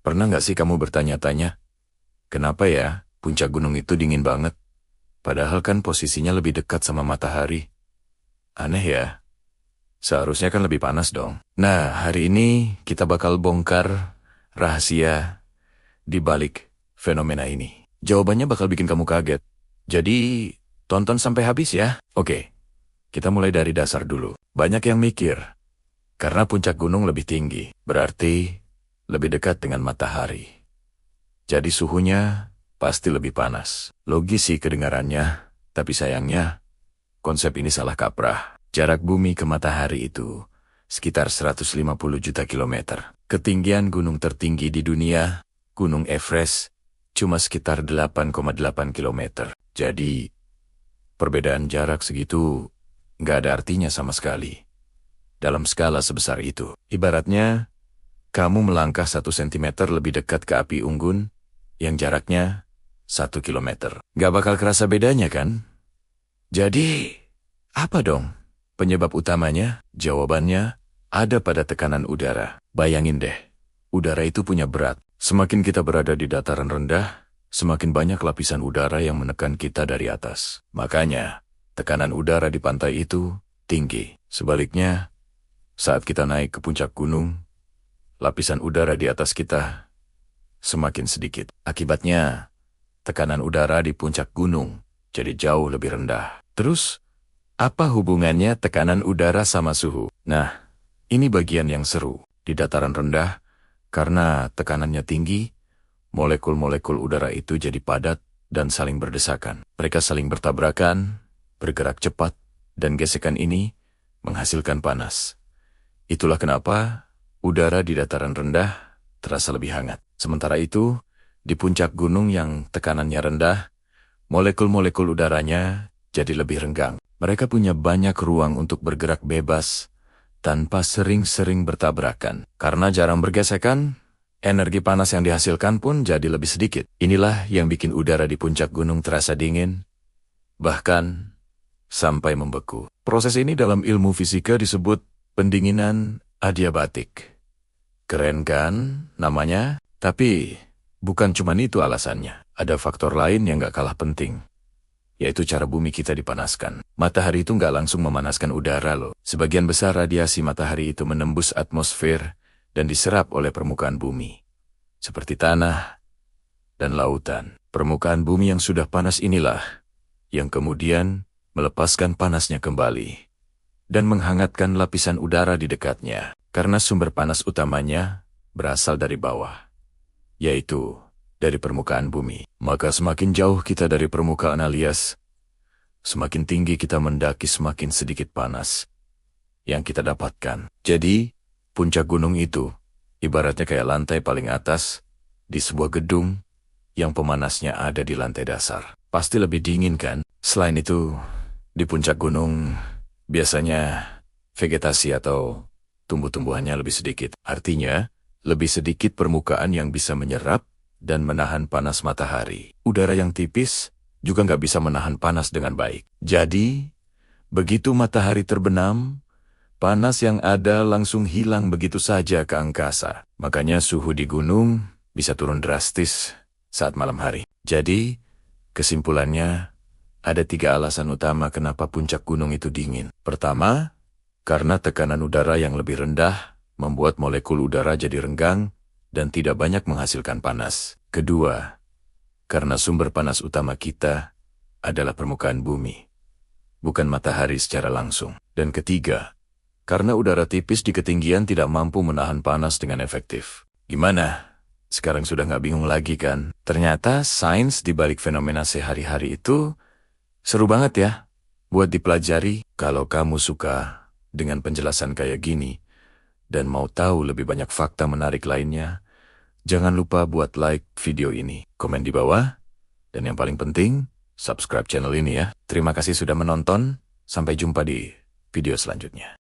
Pernah nggak sih kamu bertanya-tanya, kenapa ya puncak gunung itu dingin banget? Padahal kan posisinya lebih dekat sama matahari. Aneh ya, seharusnya kan lebih panas dong. Nah, hari ini kita bakal bongkar rahasia di balik fenomena ini. Jawabannya bakal bikin kamu kaget. Jadi, tonton sampai habis ya. Oke, kita mulai dari dasar dulu. Banyak yang mikir, karena puncak gunung lebih tinggi, berarti lebih dekat dengan matahari. Jadi suhunya pasti lebih panas. Logis sih kedengarannya, tapi sayangnya konsep ini salah kaprah. Jarak bumi ke matahari itu sekitar 150 juta kilometer. Ketinggian gunung tertinggi di dunia, Gunung Everest, cuma sekitar 8,8 kilometer. Jadi, perbedaan jarak segitu nggak ada artinya sama sekali. Dalam skala sebesar itu, ibaratnya kamu melangkah 1 sentimeter lebih dekat ke api unggun yang jaraknya 1 kilometer. Nggak bakal kerasa bedanya kan? Jadi, apa dong penyebab utamanya? Jawabannya ada pada tekanan udara. Bayangin deh, udara itu punya berat. Semakin kita berada di dataran rendah, semakin banyak lapisan udara yang menekan kita dari atas. Makanya, tekanan udara di pantai itu tinggi. Sebaliknya, saat kita naik ke puncak gunung, lapisan udara di atas kita semakin sedikit. Akibatnya, tekanan udara di puncak gunung jadi jauh lebih rendah. Terus, apa hubungannya tekanan udara sama suhu? Nah, ini bagian yang seru. Di dataran rendah, karena tekanannya tinggi, molekul-molekul udara itu jadi padat dan saling berdesakan. Mereka saling bertabrakan, bergerak cepat, dan gesekan ini menghasilkan panas. Itulah kenapa udara di dataran rendah terasa lebih hangat. Sementara itu, di puncak gunung yang tekanannya rendah, molekul-molekul udaranya jadi lebih renggang. Mereka punya banyak ruang untuk bergerak bebas tanpa sering-sering bertabrakan. Karena jarang bergesekan, energi panas yang dihasilkan pun jadi lebih sedikit. Inilah yang bikin udara di puncak gunung terasa dingin, bahkan sampai membeku. Proses ini dalam ilmu fisika disebut pendinginan adiabatik. Keren kan namanya? Tapi bukan cuma itu alasannya. Ada faktor lain yang gak kalah penting, yaitu cara bumi kita dipanaskan. Matahari itu nggak langsung memanaskan udara loh. Sebagian besar radiasi matahari itu menembus atmosfer dan diserap oleh permukaan bumi, seperti tanah dan lautan. Permukaan bumi yang sudah panas inilah yang kemudian melepaskan panasnya kembali dan menghangatkan lapisan udara di dekatnya. Karena sumber panas utamanya berasal dari bawah, yaitu dari permukaan bumi. Maka semakin jauh kita dari permukaan alias semakin tinggi kita mendaki, semakin sedikit panas yang kita dapatkan. Jadi, puncak gunung itu ibaratnya kayak lantai paling atas di sebuah gedung yang pemanasnya ada di lantai dasar. Pasti lebih dingin kan? Selain itu, di puncak gunung biasanya vegetasi atau tumbuh-tumbuhannya lebih sedikit. Artinya, lebih sedikit permukaan yang bisa menyerap dan menahan panas matahari. Udara yang tipis juga nggak bisa menahan panas dengan baik. Jadi, begitu matahari terbenam, panas yang ada langsung hilang begitu saja ke angkasa. Makanya suhu di gunung bisa turun drastis saat malam hari. Jadi, kesimpulannya, ada 3 alasan utama kenapa puncak gunung itu dingin. Pertama, karena tekanan udara yang lebih rendah membuat molekul udara jadi renggang dan tidak banyak menghasilkan panas. Kedua, karena sumber panas utama kita adalah permukaan bumi, bukan matahari secara langsung. Dan ketiga, karena udara tipis di ketinggian tidak mampu menahan panas dengan efektif. Gimana? Sekarang sudah nggak bingung lagi kan? Ternyata sains di balik fenomena sehari-hari itu seru banget ya buat dipelajari. Kalau kamu suka dengan penjelasan kayak gini dan mau tahu lebih banyak fakta menarik lainnya, jangan lupa buat like video ini, komen di bawah, dan yang paling penting, subscribe channel ini ya. Terima kasih sudah menonton, sampai jumpa di video selanjutnya.